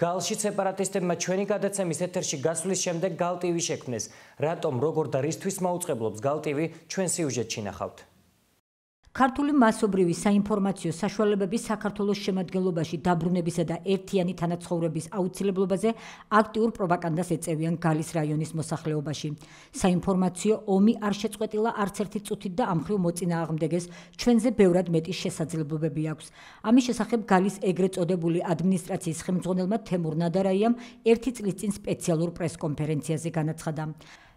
გალში სეპარატისტებმა ჩვენი გადაცემის ეთერში გასვლის შემდეგ გალ ტივი შექმნეს. რატომ, როგორ და რისთვის მაუწყებლობს გალ ტივი, ჩვენ სიუჟეტში ნახავთ. ქართული მასობრივი საინფორმაციო საშუალებების საქართველოს შემადგენლობაში დაბრუნებისა და ერთიანი თანაცხოვრების აუცილებლობაზე აქტიურ პროპაგანდას ეწევიან გალის რაიონის მოსახლეობაში. საინფორმაციო ომი არ შეწყვეტილა არც ერთი წუთით და ამ მხრივ მოწინააღმდეგეს ჩვენზე ბევრად მეტი შესაძლებლობები აქვს. ამის შესახებ გალის ეგრეთ წოდებული ადმინისტრაციის ხელმძღვანელმა თემურ ნადარაიამ 1 წლის წინ სპეციალურ პრესკონფერენციაზე განაცხადა.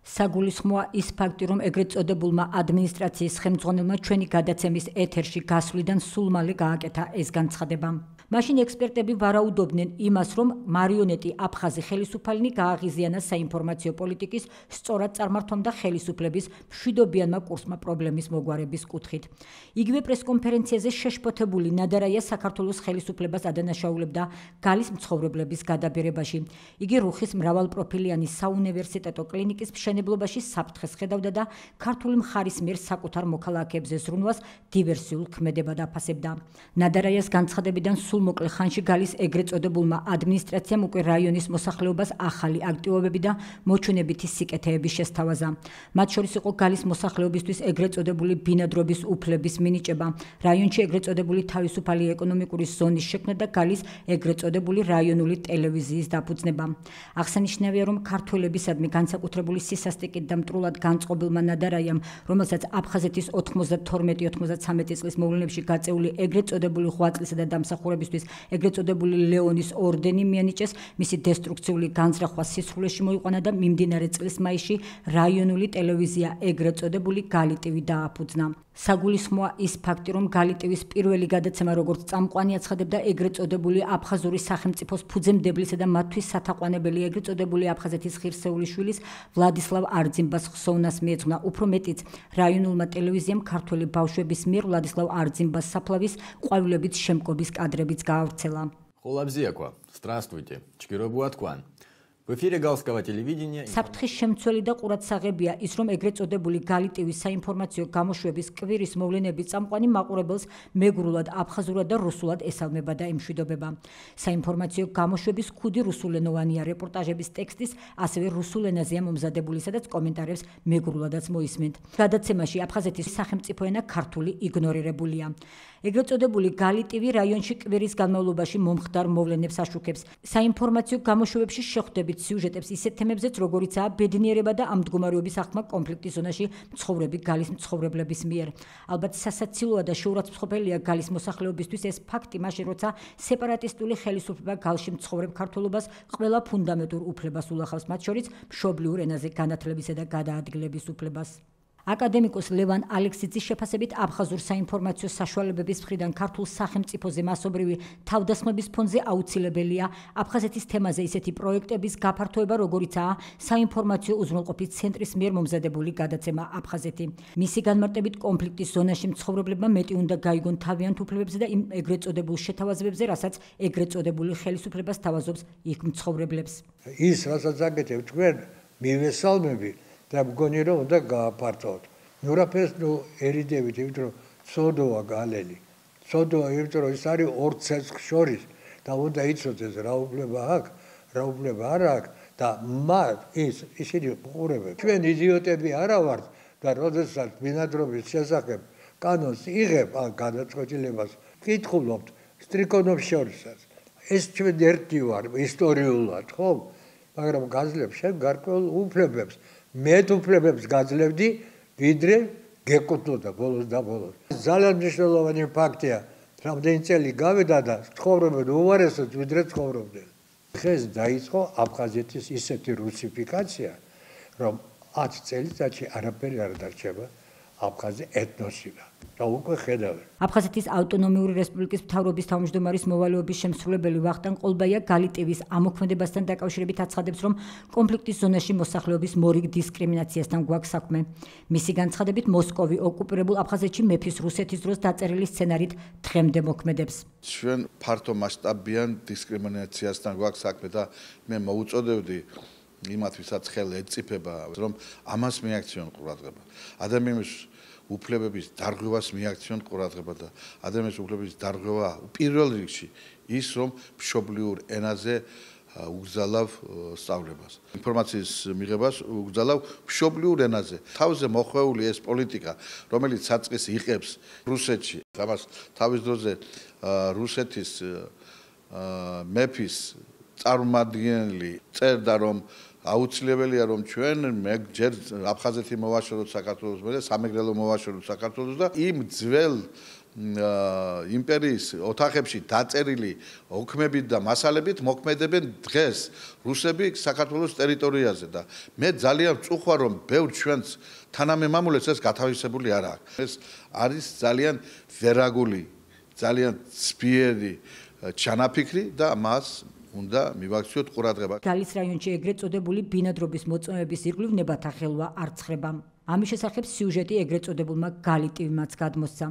საგულისხმოა ის ფაქტი, რომ ეგრეთ წოდებულმა ადმინისტრაციის ხელმძღვანელმა ჩვენი გადაცემის ეთერში გასვლიდან სულ მალე გააკეთა ეს განცხადება. მაშინ ექსპერტები ვარაუდობდნენ იმას, რომ მარიონეტი აფხაზი ხელისუფალნი გააღიზიანა საინფორმაციო პოლიტიკის სწორად წარმართვამ და ხელისუფლების მშვიდობიანმა კურსმა პრობლემის მოგვარების კუთხით. იგივე პრესკონფერენციაზე შეშფოთებული ნადარაია საქართველოს ხელისუფლებას ადანაშაულებდა გალის მცხოვრებლების გადაბირებაში. იგი რუხის მრავალპროფილიანი საუნივერსიტეტო კლინიკის მშენებლობაში საფრთხეს ხედავდა და ქართული მხარის მიერ საკუთარ მოქალაქეებზე ზრუნვას დივერსიულ ქმედებად აფასებდა. ნადარაიას განცხადებიდან სულ მოკლე ხანში გალის ეგრეთ წოდებულმა ადმინისტრაციამ უკვე რაიონის მოსახლეობას ახალი აქტივობები და მოჩვენებითი სიკეთეები შესთავაზა. მათ შორის იყო გალის მოსახლეობისთვის ეგრეთ წოდებული ბინადრობის უფლების მინიჭება, რაიონში ეგრეთ წოდებული თავისუფალი ეკონომიკური ზონის შექმნა და გალის ეგრეთ წოდებული რაიონული ტელევიზიის დაფუძნება. აღსანიშნავია, რომ ქართველებისადმი განსაკუთრებული სისასტიკით და მტრულად განწყობილმა ნადარაიამ, რომელსაც აფხაზეთის 92-93 წლის მოვლენებში გაწეული ეგრეთ წოდებული ღვაწლისა და დამსახურებისთვის ეგრეთ წოდებული ლეონის ორდენი მიანიჭეს, მისი დესტრუქციული განზრახვა სისხლში მოიყვანა და მიმდინარე წლის მაისში რაიონული ტელევიზია ეგრეთ წოდებული გალი ტივი დააფუძნა. საგულისხმოა ის ფაქტი, რომ გალი ტივის პირველი გადაცემა როგორც წამყვანი აცხადებდა ეგრეთ წოდებული აფხაზური სახელმწიფოს ფუძემდებლისა და მათთვის სათაყვანებელი ეგრეთ წოდებული აფხაზეთის ღირსეული შვილის ვლადისლავ არძიმბას ხსოვნას მიეძღვნა. უფრო მეტიც, რაიონულმა ტელევიზიამ ქართველი ბავშვების მიერ ვლადისლავ არძიმბას საფლავის ყვავილებით შემკობის კადრებიც გაავრცელა. Холабзиаква, здравствуйте. Чкиробуат Кван. В эфире Галского телевидения. საფრთხის შემცველი და ყურადსაღებია ის, რომ ეგრეთ წოდებული გალი ტივის საინფორმაციო გამოშვების კვირის მოვლენების წამყვანი მაყურებელს მეგრულად, აფხაზურად და რუსულად ესალმება და ემშვიდობება. საინფორმაციო გამოშვების ქუდი რუსულენოვანია, რეპორტაჟების ტექსტის ასევე რუსულ ენაზეა მომზადებული, სადაც კომენტარებს მეგრულადაც მოისმენთ. გადაცემაში აფხაზეთის სახელმწიფო ენა ქართული იგნორირებულია. ეგრეთ წოდებული გალი ტივი რაიონში კვირის განმავლობაში მომხდარ მოვლენებს აშუქებს. საინფორმაციო გამოშვებებში შეხვდებით სიუჟეტებს ისეთ თემებზეც, როგორიცაა ბედნიერება და ამ მდგომარეობის აღქმა კონფლიქტის ზონაში მცხოვრები გალის მცხოვრებლების მიერ. ალბათ სასაცილოა და შეურაცხმყოფელია გალის მოსახლეობისთვის ეს ფაქტი, მაშინ როცა სეპარატისტული ხელისუფლება გალში მცხოვრებ ქართველობას ყველა ფუნდამენტურ უფლებას ულახავს, მათ შორის მშობლიურ ენაზე განათლებისა და გადაადგილების უფლებას. აკადემიკოს ლევან ალექსიძის შეფასებით აფხაზურ საინფორმაციო საშუალებების მხრიდან ქართულ სახელმწიფოზე მასობრივი თავდასხმების ფონზე აუცილებელია აფხაზეთის თემაზე ისეთი პროექტების გაფართოება, როგორიცაა საინფორმაციო უზრუნველყოფის ცენტრის მიერ მომზადებული გადაცემა აფხაზეთი. მისი განმარტებით კონფლიქტის ზონაში მცხოვრებლებმა მეტი უნდა გაიგონ თავიანთ უფლებებზე და იმ ეგრეთ წოდებულ შეთავაზებებზე, რასაც ეგრეთ წოდებული ხელისუფლება სთავაზობს იქ მცხოვრებლებს. ის, რასაც აკეთებ თქვენ, მივესალმები და მგონი რომ უნდა გააფართოვოთ. ნურაფეს ერიდებით, იმიტომ რომ ცოდოა გალელი. ცოდოა, იმიტომ რომ ის არის ორ ცეცხლს შორის და უნდა იცოდეს რა უფლება აქვს, რა უფლება არ აქვს და მათ ისინი უყურებენ. ჩვენ იდიოტები არა ვართ და როდესაც ბინადრობის შესახებ კანონს იღებ ან გადაწყვეტილებას კითხულობთ სტრიკონов შორისაც. ეს ჩვენ ერთი ვარ ისტორიულად, ხო? მაგრამ გაძლევ შენ გარკვეულ უფლებებს. მეტ უფლებებს გაძლევდი, ვიდრე გეკუთვნოდა ბოლოს და ბოლოს. ძალიან მნიშვნელოვანი ფაქტია, რამდენი წელი გავედა და ცხოვრობენ უარესად, ვიდრე ცხოვრობდნენ. ხეს დაიწყო აფხაზეთის ისეთი რუსიფიკაცია, რომ 10 წელიწადში არაფერი არ დარჩება აფხაზი ეთნოსიდან. და უკვე ხედავენ. აფხაზეთის ავტონომიური რესპუბლიკის მთავრობის თავმჯდომარის მოვალეობის შემსრულებელი ვახტანგ ყოლბაია გალი ტივის ამოქმედებასთან დაკავშირებით აცხადებს, რომ კონფლიქტის ზონაში მოსახლეობის მორიგ დისკრიმინაციასთან გვაქვს საქმე. მისი განცხადებით, მოსკოვი ოკუპირებულ აფხაზეთში მეფის რუსეთის დროს დაწერილი სცენარით დღემდე მოქმედებს. ჩვენ ფართო მასშტაბიან დისკრიმინაციასთან გვაქვს საქმე და მე მოუწოდებდი იმათ, ვისაც ხელ ეწიფება, რომ ამას მიაქციონ ყურადღება. ადამიანის უფლებების დარღვევას მიაქციონ ყურადღება და ადამიანის უფლებების დარღვევა პირველ რიგში ის, რომ მშობლიურ ენაზე უგზალავ სწავლებას. ინფორმაციის მიღებას უგზალავ მშობლიურ ენაზე. თავზე მოხვეული ეს პოლიტიკა, რომელიც საწყის იღებს რუსეთში, ამას თავის დროზე რუსეთის მეფის წარმომადგენელი წერდა, რომ აუცილებელია რომ ჩვენ ჯერ აფხაზეთი მოვაშოროთ საქართველოს, მერე სამეგრელო მოვაშოროთ საქართველოს და იმ ძველ იმპერიის ოთახებში დაწერილი ოქმებით და მასალებით მოქმედებენ დღეს რუსები საქართველოს ტერიტორიაზე და მე ძალიან ვწუხვა რომ ბევრ ჩვენს თანამემამულეს ეს გათავისებული არ აქვს. ეს არის ძალიან ვერაგული, ძალიან ძლიერი ჩანაფიქრი და მას უნდა მივაქციოთ ყურადღება. გალის რაიონში ეგრეთ წოდებული ბინადრობის მოწმეების ირგვლივ ნებათა ხელვა არ ცხრება. ამის შესახებ სიუჟეტი ეგრეთ წოდებულმა გალი ტივმაც გადმოსცა.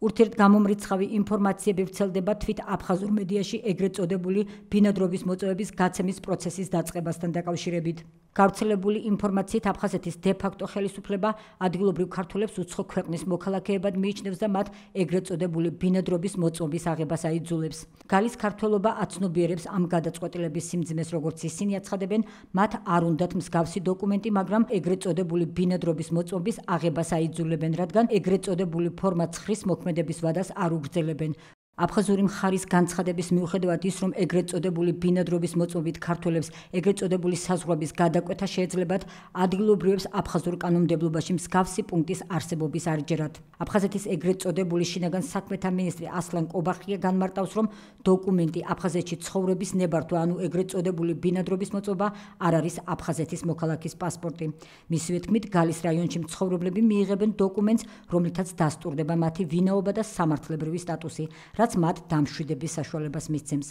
ურთიერთგამომრიცხავი ინფორმაციები ვრცელდება თვით აფხაზურ მედიაში ეგრეთ წოდებული ბინადრობის მოწმეების გაცემის პროცესის დაწყებასთან დაკავშირებით. გავრცელებული ინფორმაციით აფხაზეთის დე-ფაქტო ხელისუფლება ადგილობრივ ქართველებს უცხო ქვეყნის მოქალაქეებად მიიჩნევს და მათ ეგრეთ წოდებული ბინადრობის მოწმობის აღებას აიძულებს. გალის ქართველობა აცნობიერებს ამ გადაწყვეტილების სიმძიმეს, როგორც ისინი აცხადებენ, მათ არ უნდათ მსგავსი დოკუმენტი, მაგრამ ეგრეთ წოდებული ბინადრობის მოწმობის აღებას აიძულებენ, რადგან ეგრეთ წოდებული ფორმა ცხრის მოქმედების ვადას არ უგრძელებენ. აფხაზური მხარის განცხადების მიუხედავად ის, რომ ეგრეთ წოდებული ბინადრობის მოწმობით ქართველებს ეგრეთ წოდებული საზღვრების გადაკვეთა შეეძლებათ, ადგილობრივებს აფხაზურ კანონმდებლობაში მსგავსი პუნქტის არსებობის არ ჯერათ. აფხაზეთის ეგრეთ წოდებული შინაგან საქმეთა მინისტრი ასლან კობახია განმარტავს, რომ დოკუმენტი აფხაზეთში ცხოვრების ნებართვა, ანუ ეგრეთ წოდებული ბინადრობის მოწმობა არ არის აფხაზეთის მოქალაქის პასპორტი. მისივე თქმით, გალის რაიონში მცხოვრებლები მიიღებენ დოკუმენტს, რომლითაც დასტურდება მათი ვინაობა და სამართლებრივი სტატუსი, რაც მათ დამშვიდების საშუალებას მისცემს.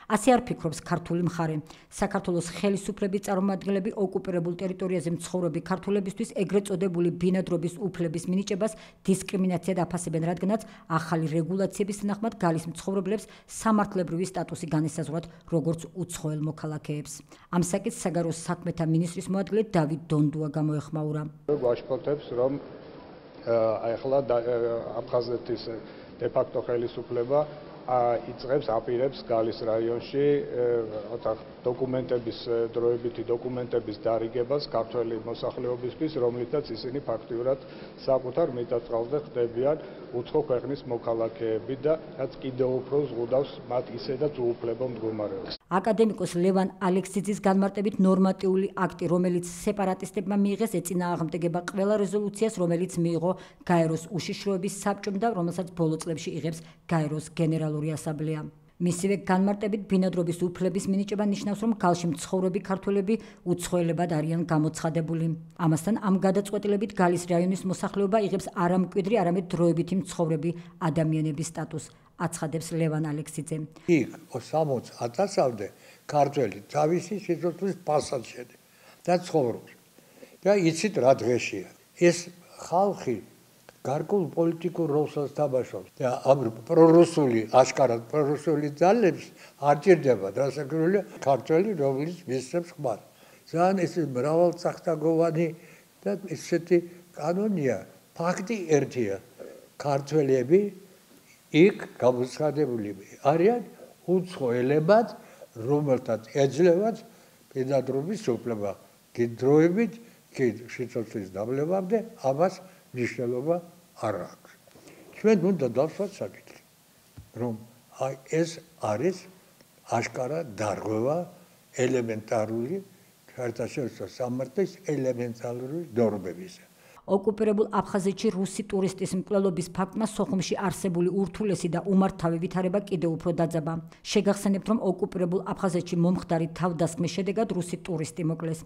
ასე არ ფიქრობს ქართული მხარე. საქართველოს ხელისუფლების წარმომადგენლები ოკუპირებულ ტერიტორიაზე მცხოვრები ქართველებისთვის ეგრეთ წოდებული ბინადრობის უფლების მინიჭებას დისკრიმინაციად აფასებენ, რადგანაც ახალი რეგულაციების თანახმად გალის მცხოვრებლებს სამართლებრივი სტატუსი განესაზღვრათ როგორც უცხოელ მოქალაქეებს. ამ საკითხს საგარეო საქმეთა მინისტრის მოადგილე დავით დონდუა გამოეხმაურა. ვაშფოთებს, რომ ახლა აფხაზეთის დე-ფაქტო ხელისუფლება იწყებს აპირებს გალის რაიონში დოკუმენტების დროებითი დოკუმენტების დარიგებას ქართველი მოსახლეობისთვის, რომლითაც ისინი ფაქტიურად საკუთარ მიწა-წყალზე ხდებიან უცხო ქვეყნის მოქალაქეები და რაც კიდევ უფრო ზღუდავს მათ ისედაც უუფლებო მდგომარეობას. აკადემიკოს ლევან ალექსიძის განმარტებით ნორმატიული აქტი, რომელიც სეპარატისტებმა მიიღეს, ეწინააღმდეგება ყველა რეზოლუციას, რომელიც მიიღო გაეროს უშიშროების საბჭომ და რომელსაც ბოლო წლებში იღებს გაეროს გენერალური ასამბლეა. მისივე განმარტებით ბინადრობის უფლების მინიჭება ნიშნავს, რომ გალში მცხოვრები ქართველები უცხოელებად არიან გამოცხადებული. ამასთან ამ გადაწყვეტილებით გალის რაიონის მოსახლეობა იღებს არა მკვიდრი, არამედ დროებითი მცხოვრები ადამიანების სტატუსს, აცხადებს ლევან ალექსიძე. იქ 60,000-მდე ქართველი თავისი სიცოცხლის პასად შედის და ცხოვრობს. და იცით რა დღეშია. ეს ხალხი გარკვეულ პოლიტიკურ როლს თამაშობს და ამ პრორუსული, აშკარად პრორუსული ძალებს არ ჭირდებათ რასაკვირველია ქართველი, რომელიც მისცემს ხმას. ძალიან ეს მრავალწახნაგოვანი და ესეთი კანონია. ფაქტი ერთია. ქართველები იქ გამოცხადებული არიან უცხოელებად, რომელთაც ეძლევათ ბინადრობის უფლება. დროებით, სიცოცხლის დამლებამდე ამას მნიშვნელობა არ აქვს. ჩვენ უნდა დავსვათ საკითხი, რომ ეს არის აშკარა დარღვევა ელემენტარული საერთაშორისო სამართლის ელემენტარული ნორმებისა. ოკუპირებულ აფხაზეთში რუსი ტურისტის მკვლელობის ფაქტმა სოხუმში არსებული ურთულესი და უმართავი ვითარება კიდევ უფრო დაძაბა. შეგახსენებთ, რომ ოკუპირებულ აფხაზეთში მომხდარი თავდასხმის შედეგად რუსი ტურისტი მოკლეს.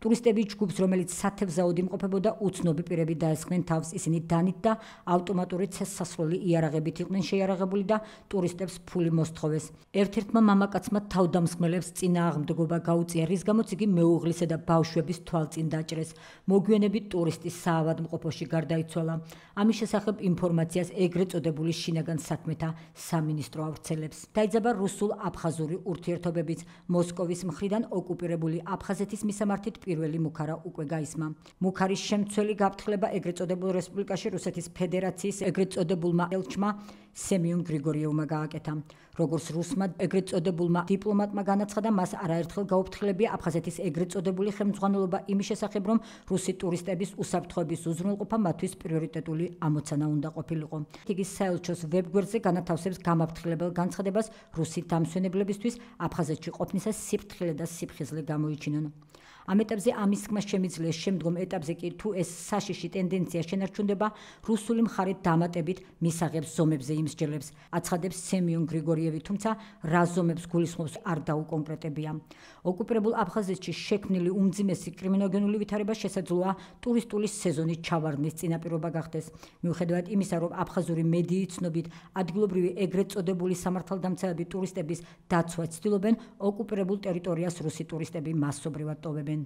ტურისტების ჯგუფს, რომელიც სათევზაოდ იმყოფებოდა, უცნობი პირები დაესხნენ თავს. ისინი დანით და ავტომატური ცეცხლსასროლი იარაღებით იყვნენ შეიარაღებული და ტურისტებს ფული მოსთხოვეს. ერთ-ერთმა მამაკაცმა თავდამსხმელებს წინააღმდეგობა გაუწია, რის გამოც იგი მეუღლისა და ბავშვების თვალწინ დაჭრეს. მოგვიანებით ტურისტის საავადმყოფოში გარდაიცვალა. ამის შესახებ ინფორმაციას ეგრეთ წოდებული შინაგან საქმეთა სამინისტრო ავრცელებს. დაიძაბა რუსულ-აფხაზური ურთიერთობებიც. მოსკოვის მხრიდან ოკუპირებული აფხაზეთის მისამართით პირველი მუქარა უკვე გაისმა. მუქარის შემცველი გაფრთხილება ეგრეთ წოდებულ რესპუბლიკაში რუსეთის ფედერაციის ეგრეთ წოდებულმა ელჩმა სემიონ გრიგორიევმა გააკეთა. როგორც რუსმა ეგრეთ წოდებულმა დიპლომატმა განაცხადა, მას არაერთხელ გაუფრთხილებია აფხაზეთის ეგრეთ წოდებული ხელმძღვანელობა იმის შესახებ, რომ რუსი ტურისტების უსაფრთხოების უზრუნველყოფა მათთვის პრიორიტეტული ამოცანა უნდა ყოფილიყო. იგი საელჩოს ვებგვერდზე განათავსებს გამაფრთხილებელ განცხადებას რუსი დამსვენებლებისთვის აფხაზეთში ყოფნისას სიფრთხილე და სიფხიზლე გამოიჩინონ. ამ ეტაპზე ამის თქმა შემიძლია, შემდგომ ეტაპზე კი თუ ეს საშიში ტენდენცია შენარჩუნდება, რუსული მხარე დამატებით მისაღებს ზომებზე იმსჯელებს, აცხადებს სემიონ გრიგორიევი, თუმცა რა ზომებს გულისხმობს არ დაუკონკრეტებია. ოკუპირებულ აფხაზეთში შექმნილი უმძიმესი კრიმინოგენული ვითარება შესაძლოა ტურისტული სეზონის ჩავარდნის წინაპირობა გახდეს. მიუხედავად იმისა, რომ აფხაზური მედიის ცნობით ადგილობრივი ეგრეთ წოდებული სამართალდამცავები ტურისტების დაცვას ცდილობენ, ოკუპირებულ ტერიტორიას რუსი ტურისტები მასობრივად ტოვებენ.